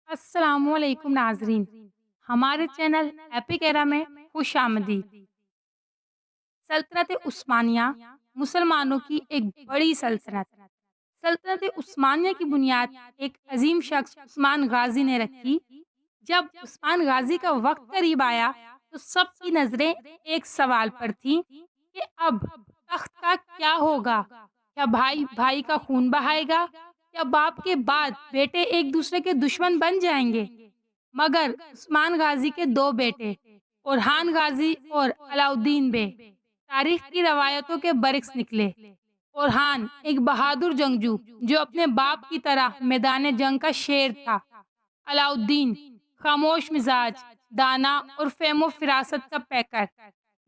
अस्सलामु अलैकुम नाजरीन। हमारे चैनल एपिक एरा में खुश आमदीद। सल्तनत उस्मानिया मुसलमानों की एक बड़ी सल्तनत। सल्तनत उस्मानिया की बुनियाद एक अजीम शख्स उस्मान गाजी ने रखी। जब उस्मान गाजी का वक्त करीब आया तो सबकी नजरें एक सवाल पर थीं कि अब तख्त का क्या होगा। क्या भाई भाई का खून बहाएगा या बाप के बाद बेटे एक दूसरे के दुश्मन बन जाएंगे। मगर उस्मान गाजी के दो बेटे ओरहान गाजी और अलाउद्दीन बे तारीख की रवायतों के बरक्स निकले। ओरहान एक बहादुर जंगजू जो अपने बाप की तरह मैदान जंग का शेर था। अलाउद्दीन खामोश मिजाज, दाना और फेमो फिरासत का पैकर।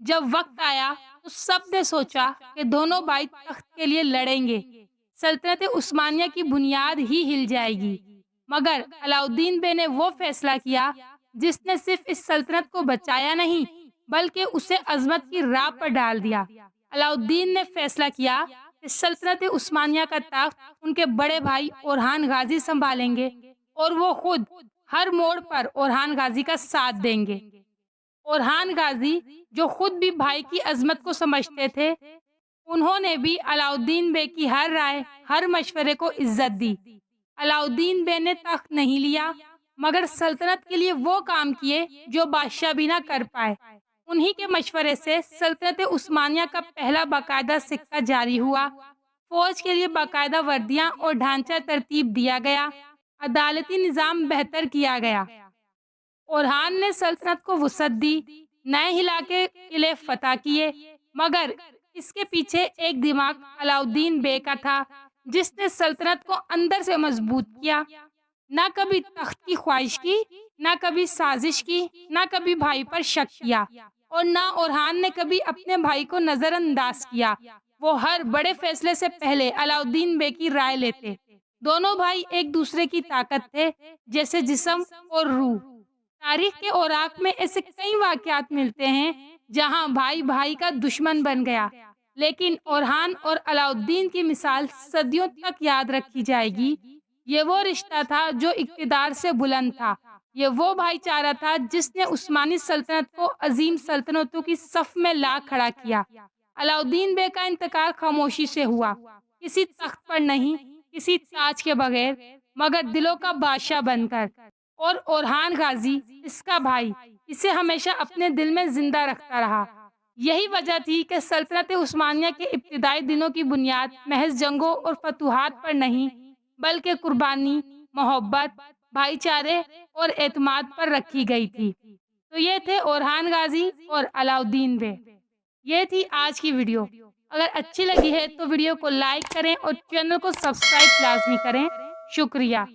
जब वक्त आया तो सब ने सोचा कि दोनों भाई तख्त के लिए लड़ेंगे। सल्तनत उस्मानिया की बुनियाद ही हिल जाएगी। मगर अलाउद्दीन बे ने वो फैसला किया जिसने सिर्फ इस सल्तनत को बचाया नहीं बल्कि उसे अजमत की राह पर डाल दिया। अलाउद्दीन ने फैसला किया कि सल्तनत उस्मानिया का तख्त उनके बड़े भाई ओरहान गाजी संभालेंगे और वो खुद हर मोड़ पर ओरहान गाजी का साथ देंगे। ओरहान गाजी जो खुद भी भाई की अजमत को समझते थे, उन्होंने भी अलाउद्दीन बे की हर राय, हर मशवरे को इज्जत दी। अलाउद्दीन बे ने तख्त नहीं लिया मगर सल्तनत के लिए वो काम किए जो बादशाह भी ना कर पाए। उन्हीं के मशवरे से सल्तनत उस्मानिया का पहला बाकायदा सिक्का जारी हुआ। फौज के लिए बाकायदा वर्दियां और ढांचा तरतीब दिया गया। अदालती निज़ाम बेहतर किया गया। ओरहान ने सल्तनत को वुसअत दी, नए इलाके किले फतह किए। मगर इसके पीछे एक दिमाग अलाउद्दीन बे का था जिसने सल्तनत को अंदर से मजबूत किया। ना कभी तख्त की ख्वाहिश की, ना कभी साजिश की, ना कभी भाई पर शक किया और ना ओरहान ने कभी अपने भाई को नजरअंदाज किया। वो हर बड़े फैसले से पहले अलाउद्दीन बे की राय लेते। दोनों भाई एक दूसरे की ताकत थे, जैसे जिस्म और रूह। तारीख के औराक में ऐसे कई वाकयात मिलते हैं जहां भाई भाई का दुश्मन बन गया, लेकिन ओरहान और अलाउद्दीन की मिसाल सदियों तक याद रखी जाएगी। ये वो रिश्ता था जो इक़्तिदार से बुलंद था। ये वो भाईचारा था जिसने उस्मानी सल्तनत को अजीम सल्तनतों की सफ में ला खड़ा किया। अलाउद्दीन बे का इंतकाल खामोशी से हुआ, किसी तख्त पर नहीं, किसी ताज के बगैर, मगर दिलों का बादशाह बनकर। और ओरहान गाजी, इसका भाई, इसे हमेशा अपने दिल में जिंदा रखता रहा। यही वजह थी कि सल्तनत उस्मानिया के इब्तिदाई दिनों की बुनियाद महज जंगों और फतूहात पर नहीं बल्कि कुर्बानी, मोहब्बत, भाईचारे और एतमाद पर रखी गई थी। तो ये थे ओरहान गाजी और अलाउद्दीन बे। ये थी आज की वीडियो। अगर अच्छी लगी है तो वीडियो को लाइक करें और चैनल को सब्सक्राइब लाजमी करें। शुक्रिया।